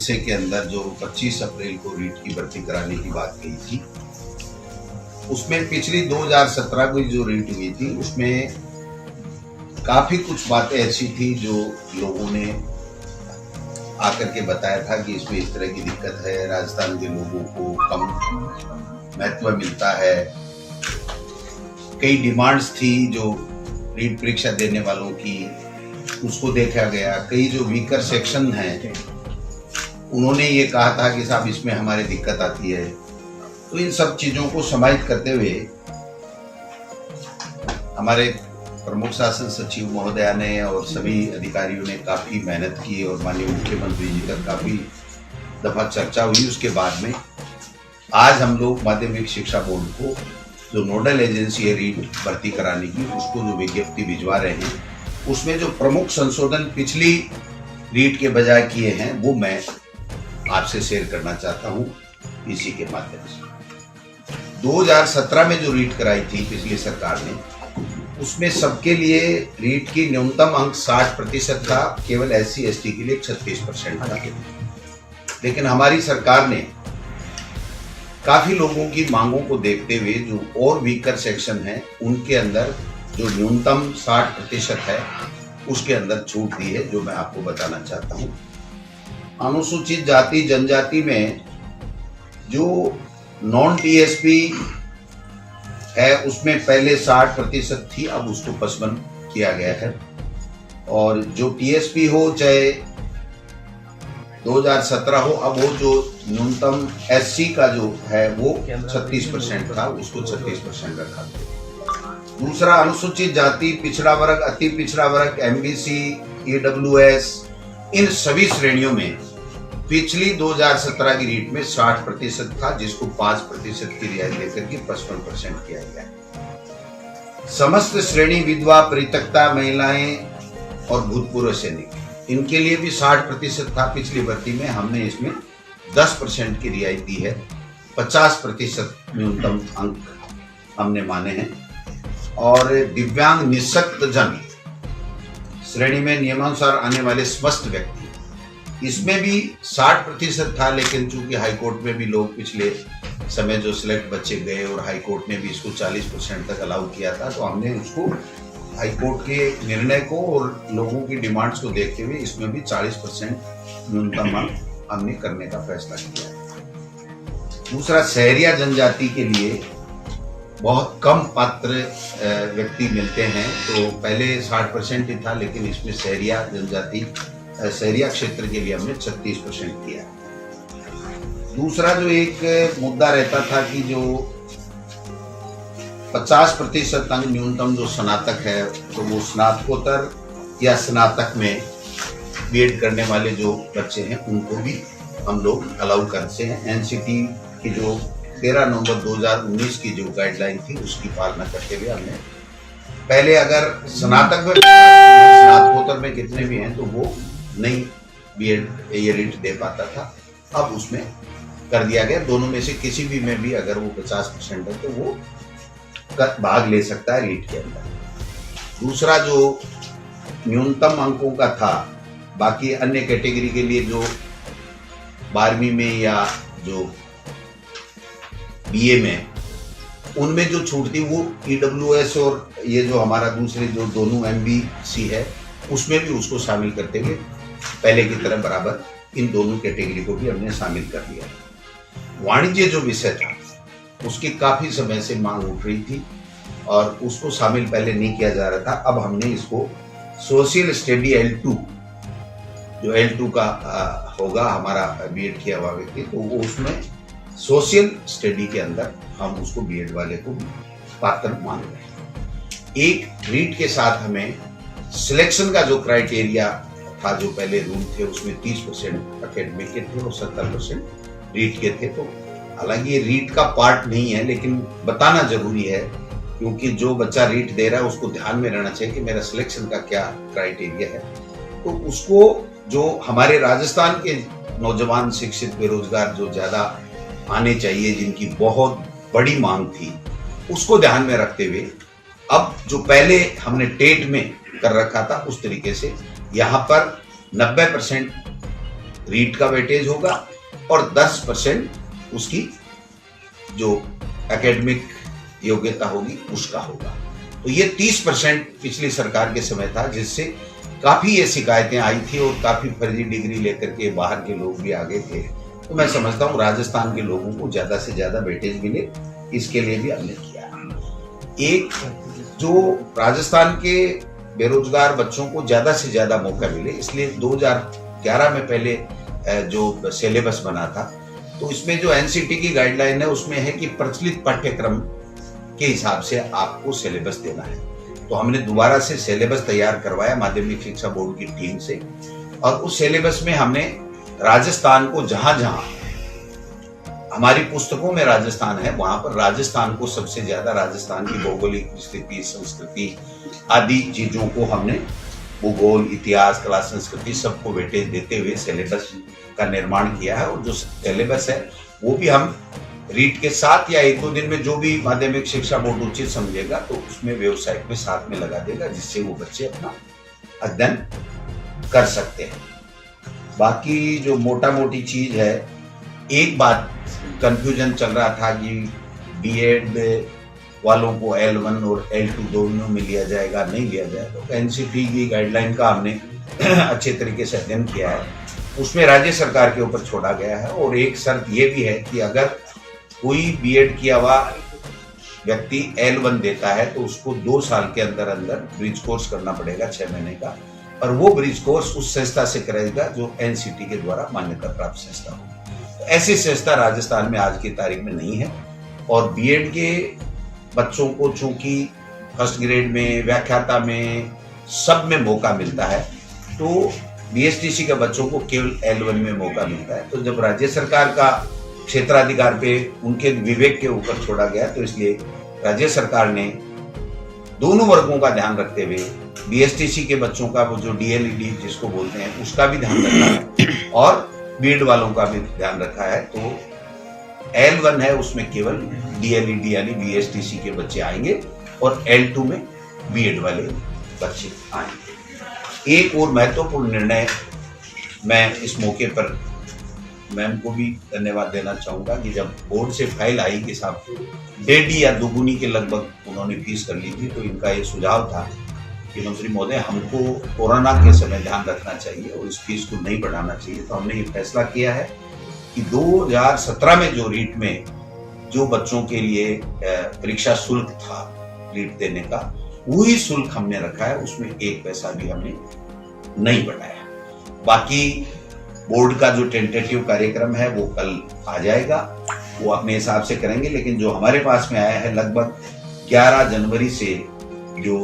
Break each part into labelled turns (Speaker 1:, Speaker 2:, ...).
Speaker 1: जलसे के अंदर जो 25 अप्रैल को रीट की भर्ती कराने की बात कही थी, उसमें पिछली 2017 की जो रीट हुई थी उसमें काफी कुछ बातें ऐसी थी जो लोगों ने आकर के बताया था कि इसमें इस तरह की दिक्कत है, राजस्थान के लोगों को कम महत्व मिलता है। कई डिमांड्स थी जो रीट परीक्षा देने वालों की, उसको देखा गया। कई जो वीकर सेक्शन हैं उन्होंने ये कहा था कि साहब इसमें हमारे दिक्कत आती है। तो इन सब चीजों को समाहित करते हुए हमारे प्रमुख शासन सचिव महोदया ने और सभी अधिकारियों ने काफी मेहनत की और माननीय मुख्यमंत्री जी तक काफी दफा चर्चा हुई। उसके बाद में आज हम लोग माध्यमिक शिक्षा बोर्ड को जो नोडल एजेंसी है रीट भर्ती कराने की, उसको जो विज्ञप्ति भिजवा रहे हैं, उसमें जो प्रमुख संशोधन पिछली रीट के बजाय किए हैं वो मैं आपसे शेयर करना चाहता हूं इसी के माध्यम से। 2017 में जो रीट कराई थी पिछली सरकार ने, उसमें सबके लिए रीट की न्यूनतम अंक 60% था, केवल SC ST के लिए 36% था। लेकिन हमारी सरकार ने काफी लोगों की मांगों को देखते हुए जो और वीकर सेक्शन है उनके अंदर जो न्यूनतम 60% है उसके अंदर छूट दी है, जो मैं आपको बताना चाहता हूं। अनुसूचित जाति जनजाति में जो नॉन TSP है उसमें पहले 60% थी, अब उसको 55 किया गया है। और जो TSP हो चाहे 2017 हो, अब वो जो न्यूनतम SC का जो है वो 36% था, उसको 36% रखा। दूसरा, अनुसूचित जाति, पिछड़ा वर्ग, अति पिछड़ा वर्ग, MBC, EWS, इन सभी श्रेणियों में पिछली 2017 की रीट में 60% था, जिसको 5% की रियायत देकर के 55% किया गया। समस्त श्रेणी विधवा, परित्यक्ता महिलाएं और भूतपूर्व सैनिक, इनके लिए भी 60% था पिछली भर्ती में। हमने इसमें 10% की रियायत दी है, 50% न्यूनतम अंक हमने माने हैं। और दिव्यांग निःशक्त जन श्रेणी में नियमानुसार आने वाले समस्त व्यक्ति, इसमें भी 60% था, लेकिन चूंकि हाईकोर्ट में भी लोग पिछले समय जो सिलेक्ट बच्चे गए और हाईकोर्ट ने भी इसको 40% तक अलाउ किया था, तो हमने उसको हाईकोर्ट के निर्णय को और लोगों की डिमांड्स को देखते हुए इसमें भी 40% न्यूनतम अंक हमने करने का फैसला किया। दूसरा, शहरिया जनजाति के लिए बहुत कम पात्र व्यक्ति मिलते हैं, तो पहले 60% ही था, लेकिन इसमें शहरिया जनजाति, शहरिया क्षेत्र के लिए हमने 36% किया। दूसरा जो एक मुद्दा रहता था कि जो 50% अंक न्यूनतम जो स्नातक है, तो वो स्नातकोत्तर या स्नातक में बीएड करने वाले जो बच्चे हैं उनको भी हम लोग अलाउ करते हैं। NCT की जो 13 नवंबर 2019 की जो गाइडलाइन थी उसकी पालना करते हुए हमने पहले अगर स्नातक में स्नातकोत्तर में कितने भी हैं तो वो नहीं बीएड ये रीट दे पाता था, अब उसमें कर दिया गया। दोनों में से किसी भी में भी अगर वो 50% है तो वो भाग ले सकता है रीट के अंदर। दूसरा जो न्यूनतम अंकों का था, बाकी अन्य कैटेगरी के लिए जो 12वीं में या जो BA में, उनमें जो छूट थी वो EWS और ये जो हमारा दूसरे जो दोनों MBC है उसमें भी उसको शामिल करते हुए पहले की तरह बराबर इन दोनों कैटेगरी को भी हमने शामिल कर लिया। वाणिज्य जो विषय था उसकी काफी समय से मांग उठ रही थी और उसको शामिल पहले नहीं किया जा रहा था, अब हमने इसको सोशल स्टडी L2, जो L2 का होगा हमारा बीएड किया हुआ व्यक्ति, तो वो उसमें सोशल स्टडी के अंदर हम उसको बीएड वाले को पात्र मान रहे हैं। एक रीट के साथ हमें सिलेक्शन का जो क्राइटेरिया था, जो पहले रूल थे उसमें 30% एकेडमिक के थे और 70% रीट के थे। तो हालांकि ये रीट का पार्ट नहीं है, लेकिन बताना जरूरी है क्योंकि जो बच्चा रीट दे रहा है उसको ध्यान में रहना चाहिए कि मेरा सिलेक्शन का क्या क्राइटेरिया है। तो उसको जो हमारे राजस्थान के नौजवान शिक्षित बेरोजगार जो ज्यादा आने चाहिए, जिनकी बहुत बड़ी मांग थी, उसको ध्यान में रखते हुए अब जो पहले हमने टेट में कर रखा था उस तरीके से यहाँ पर 90% रीट का वेटेज होगा और 10% उसकी जो एकेडमिक योग्यता होगी उसका होगा। तो ये 30% पिछली सरकार के समय था, जिससे काफी ये शिकायतें आई थी और काफी फर्जी डिग्री लेकर के बाहर के लोग भी आगे थे। तो मैं समझता हूँ राजस्थान के लोगों को ज्यादा से ज्यादा वेटेज मिले, इसके लिए भी हमने किया। एक जो राजस्थान के बेरोजगार बच्चों को ज्यादा से ज्यादा मौका मिले, इसलिए 2011 में पहले जो सिलेबस बना था, तो इसमें जो एनसीटी की गाइडलाइन है उसमें है कि प्रचलित पाठ्यक्रम के हिसाब से आपको सिलेबस देना है। तो हमने दोबारा से सिलेबस तैयार करवाया माध्यमिक शिक्षा बोर्ड की टीम से, और उस सिलेबस में हमने राजस्थान को जहां जहां हमारी पुस्तकों में राजस्थान है वहां पर राजस्थान को सबसे ज्यादा, राजस्थान की भौगोलिक स्थिति, संस्कृति आदि चीजों को हमने भूगोल, इतिहास, कला, संस्कृति सबको वेटेज देते हुए सिलेबस का निर्माण किया है। और जो सिलेबस है वो भी हम रीट के साथ या 1-2 दिन में जो भी माध्यमिक शिक्षा बोर्ड उचित समझेगा तो उसमें वेबसाइट में साथ में लगा देगा, जिससे वो बच्चे अपना अध्ययन कर सकते हैं। बाकी जो मोटा मोटी चीज है, एक बात कंफ्यूजन चल रहा था कि बीएड वालों को L1 और L2 दोनों में लिया जाएगा, नहीं लिया जाएगा। तो एनसीटी की गाइडलाइन का हमने अच्छे तरीके से अध्ययन किया है, उसमें राज्य सरकार के ऊपर छोड़ा गया है। और एक शर्त ये भी है कि अगर कोई बीएड किया हुआ व्यक्ति L1 देता है तो उसको 2 साल के अंदर अंदर ब्रिज कोर्स करना पड़ेगा 6 महीने का, और वो ब्रिज कोर्स उस संस्था से करेगा जो एनसीटी के द्वारा मान्यता प्राप्त संस्था हो। तो ऐसी संस्था राजस्थान में आज की तारीख में नहीं है। और बीएड के बच्चों को चूंकि फर्स्ट ग्रेड में, व्याख्याता में, सब में मौका मिलता है, तो बीएसटीसी के बच्चों को केवल L1 में मौका मिलता है। तो जब राज्य सरकार का क्षेत्राधिकार पे उनके विवेक के ऊपर छोड़ा गया, तो इसलिए राज्य सरकार ने दोनों वर्गों का ध्यान रखते हुए बीएसटीसी के बच्चों का, वो जो डीएलईडी जिसको बोलते हैं, उसका भी ध्यान रखा है और बीएड वालों का भी ध्यान रखा है। तो L1 है उसमें केवल डीएलईडी यानी बीएसटीसी के बच्चे आएंगे और L2 में बीएड वाले बच्चे आएंगे। एक और महत्वपूर्ण निर्णय मैं इस मौके पर मैम को भी धन्यवाद देना चाहूंगा कि जब बोर्ड से फाइल आई कि साहब 1.5 या दुगुनी के लगभग उन्होंने फीस कर ली थी, तो इनका ये सुझाव था कि मंत्री महोदय हमको कोरोना के समय ध्यान रखना चाहिए और इस फीस को नहीं बढ़ाना चाहिए। तो हमने ये फैसला किया है कि 2017 में जो रीट में जो बच्चों के लिए परीक्षा शुल्क था रीट देने का, वही शुल्क हमने रखा है, उसमें 1 पैसा भी हमने नहीं बढ़ाया। बाकी बोर्ड का जो टेंटेटिव कार्यक्रम है वो कल आ जाएगा, वो अपने हिसाब से करेंगे। लेकिन जो हमारे पास में आया है लगभग 11 जनवरी से जो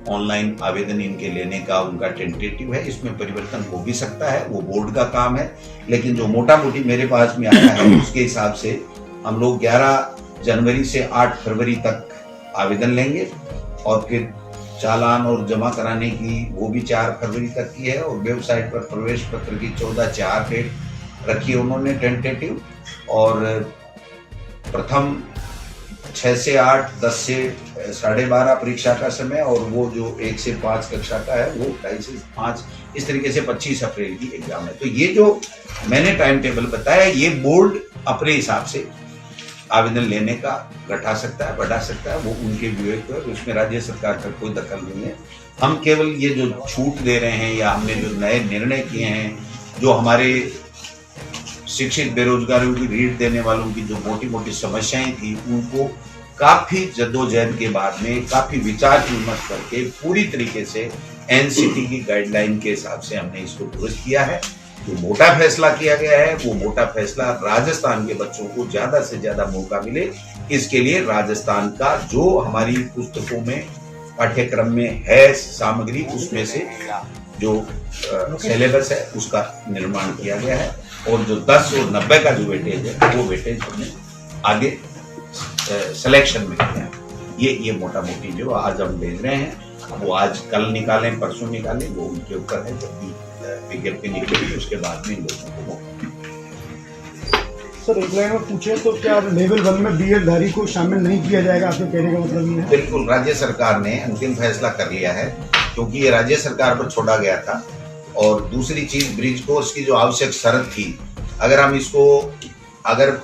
Speaker 1: ऑनलाइन आवेदन इनके लेने का उनका टेंटेटिव है, इसमें परिवर्तन हो भी सकता है, वो बोर्ड का काम है। लेकिन जो मोटा मोटी मेरे पास में आया है उसके हिसाब से हम लोग 11 जनवरी से 8 फरवरी तक आवेदन लेंगे, और फिर चालान और जमा कराने की वो भी 4 फरवरी तक की है। और वेबसाइट पर प्रवेश पत्र की 14/4 डेट रखी है उन्होंने टेंटेटिव, और प्रथम 6 से 8, 10 से 12:30 परीक्षा का समय, और वो जो 1 से 5 कक्षा का है वो 2.5 से 5, इस तरीके से 25 अप्रैल की एग्जाम है। तो ये जो मैंने टाइम टेबल बताया, ये बोर्ड अपने हिसाब से आवेदन लेने का घटा सकता है, बढ़ा सकता है, वो उनके विवेक पर, उसमें राज्य सरकार का कोई दखल नहीं है। हम केवल ये जो छूट दे रहे हैं या हमने जो नए निर्णय किए हैं, जो हमारे शिक्षित बेरोजगारों की रीट देने वालों की जो मोटी मोटी समस्याएं थी, उनको काफी जद्दोजहद के बाद में, काफी विचार विमर्श करके पूरी तरीके से एनसीटी की गाइडलाइन के हिसाब से हमने इसको दुरुस्त किया है। जो मोटा फैसला किया गया है, वो मोटा फैसला राजस्थान के बच्चों को ज्यादा से ज्यादा मौका मिले, इसके लिए राजस्थान का जो हमारी पुस्तकों में, पाठ्यक्रम में है सामग्री, उसमें से जो सिलेबस है उसका निर्माण किया गया है। और जो 10 और 90 का जो वेटेज है, वो वेटेज हमने आगे सिलेक्शन में किया है। ये मोटा मोटी जो आज हम भेज रहे हैं, वो आज कल निकालें, परसों निकालें, वो उनके ऊपर है। जब भी विज्ञप्ति निकलेगी उसके बाद में इन लोगों को।
Speaker 2: सर एक लाइन में पूछे तो क्या लेवल 1 में बीएड धारी को शामिल नहीं किया जाएगा, आपके कहने का मतलब ये है?
Speaker 1: बिल्कुल, राज्य सरकार ने अंतिम फैसला कर लिया है, क्योंकि ये राज्य सरकार पर छोड़ा गया था। और दूसरी चीज ब्रिज कोर्स की जो आवश्यक शर्त थी, अगर हम इसको अगर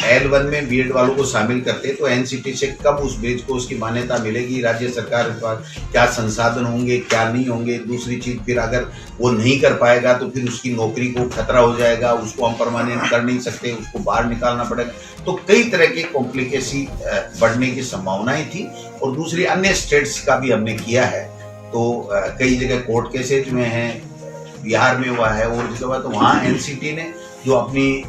Speaker 1: L1 में बीएड वालों को शामिल करते तो एनसीटी से कब उस ब्रिज कोर्स की मान्यता मिलेगी, राज्य सरकार के पास क्या संसाधन होंगे क्या नहीं होंगे। दूसरी चीज फिर अगर वो नहीं कर पाएगा तो फिर उसकी नौकरी को खतरा हो जाएगा, उसको हम परमानेंट कर नहीं सकते, उसको बाहर निकालना पड़ेगा। तो कई तरह के कॉम्प्लिकेसी बढ़ने की संभावनाएं थी। और दूसरी अन्य स्टेट्स का भी हमने किया है, तो कई जगह कोर्ट केसेज में है, बिहार में हुआ है और जगह, तो वहाँ एनसीटी ने जो अपनी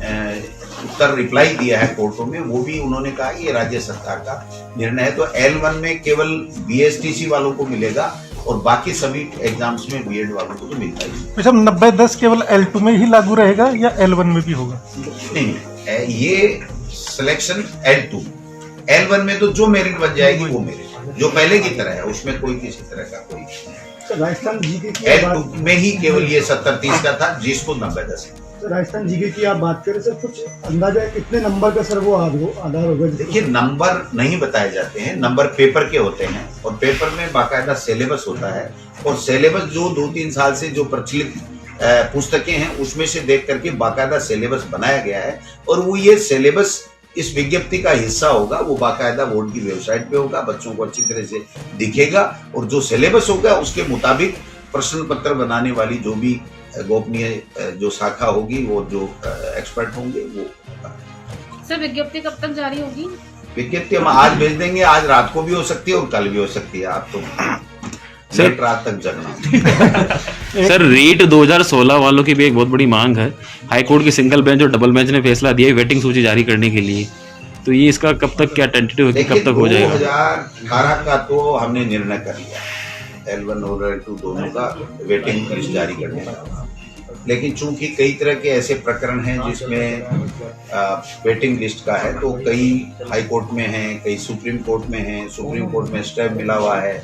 Speaker 1: उत्तर रिप्लाई दिया है कोर्टों में, वो भी उन्होंने कहा ये राज्य सरकार का निर्णय है। तो L1 में केवल बीएसटीसी वालों को मिलेगा और बाकी सभी एग्जाम्स में बीएड वालों को तो मिलता ही।
Speaker 3: सब 90-10 केवल L2 में ही लागू रहेगा या L1 में भी होगा?
Speaker 1: नहीं, ये सिलेक्शन L1 में तो जो मेरिट बन जाएगी वो मेरिट, जो पहले की तरह है, उसमें कोई किसी तरह का कोई।
Speaker 2: राजस्थान जीके की
Speaker 1: L2 में ही केवल ये 70-30 का था, जिसको 90-10।
Speaker 2: राजस्थान जीके की आप बात करें सर, कुछ अंदाजा है कितने नंबर का सर वो आधार होगा?
Speaker 1: देखिए, नंबर नहीं बताए जाते हैं, नंबर पेपर के होते हैं और पेपर में बाकायदा सिलेबस होता है। और सिलेबस जो 2-3 साल से जो प्रचलित पुस्तकें हैं उसमें से देख करके बाकायदा सिलेबस बनाया गया है। और वो ये सिलेबस इस विज्ञप्ति का हिस्सा होगा, वो बाकायदा बोर्ड की वेबसाइट पे होगा, बच्चों को अच्छी तरह से दिखेगा। और जो सिलेबस होगा उसके मुताबिक प्रश्न पत्र बनाने वाली जो भी गोपनीय जो शाखा होगी, वो जो एक्सपर्ट होंगे वो।
Speaker 4: सर विज्ञप्ति कब तक जारी होगी?
Speaker 1: विज्ञप्ति हम आज भेज देंगे, आज रात को भी हो सकती है और कल भी हो सकती है। आप तो लेट रात तक जगना।
Speaker 5: सर रेट 2016 वालों की भी एक बहुत बड़ी मांग है। हाईकोर्ट की सिंगल बेंच और डबल बेंच ने फैसला दिया है वेटिंग सूची जारी करने के लिए, तो ये इसका कब तक क्या टेंटेटिव है कि कब तक हो जाएगा?
Speaker 1: 2018 का तो हमने निर्णय कर लिया L1 और L2 दोनों का वेटिंग लिस्ट जारी करने का। लेकिन चूंकि कई तरह के ऐसे प्रकरण हैं जिसमें वेटिंग लिस्ट का है, तो कई हाई कोर्ट में हैं, कई सुप्रीम कोर्ट में हैं, सुप्रीम कोर्ट में स्टे मिला हुआ है।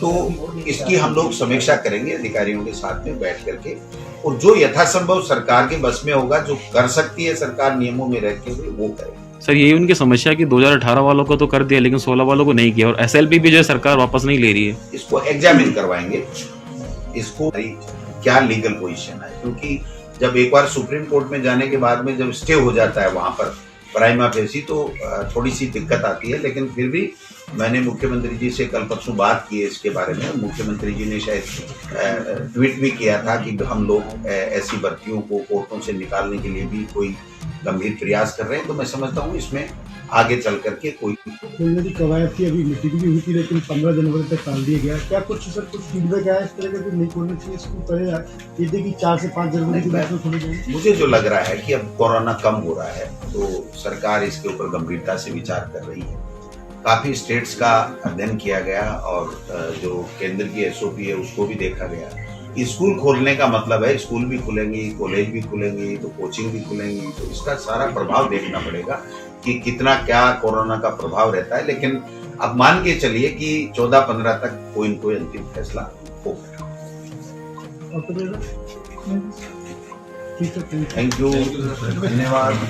Speaker 1: तो इसकी हम लोग समीक्षा करेंगे अधिकारियों के साथ में बैठ करके, और जो यथासंभव सरकार के बस में होगा, जो कर सकती है सरकार नियमों में रहते हुए, वो करें।
Speaker 5: सर यही उनकी समस्या कि 2018 वालों को तो कर दिया लेकिन 16 वालों को नहीं किया, और SLP भी जो है सरकार वापस नहीं ले रही है।
Speaker 1: इसको एग्जामिन करवाएंगे, इसको क्या लीगल पोजीशन है, क्योंकि जब एक बार सुप्रीम कोर्ट में जाने के बाद में जब स्टे हो जाता है वहां पर प्राइमा फेसी, तो थोड़ी सी दिक्कत आती है। लेकिन फिर भी मैंने मुख्यमंत्री जी से कल परसों बात की है इसके बारे में। मुख्यमंत्री जी ने शायद ट्वीट भी किया था कि हम लोग ऐसी भर्तियों को कोर्टों से निकालने के लिए भी कोई गंभीर प्रयास कर रहे हैं। तो मैं समझता हूँ इसमें आगे चल करके कोई
Speaker 2: खोलने की कवायद की अभी मीटिंग भी हुई थी, लेकिन 15 जनवरी तक टाल दिया गया। क्या कुछ सर कुछ फीडबैक आया इस तरह का कि नहीं खोलना चाहिए स्कूल पहले ये थी कि 4 से 5 जनवरी के बीच में खोले जाएंगे?
Speaker 1: मुझे जो लग रहा है कि अब कोरोना कम हो रहा है तो सरकार इसके ऊपर गंभीरता से विचार कर रही है। काफी स्टेट्स का अध्ययन किया गया और जो केंद्र की SOP है उसको भी देखा गया। स्कूल खोलने का मतलब है स्कूल भी खुलेंगी, कॉलेज भी खुलेंगी, तो कोचिंग भी खुलेंगी, तो इसका सारा प्रभाव देखना पड़ेगा कि कितना क्या कोरोना का प्रभाव रहता है। लेकिन अब मान के चलिए कि 14-15 तक कोई न कोई अंतिम फैसला होगा।
Speaker 2: ठीक है,
Speaker 1: थैंक यू, धन्यवाद।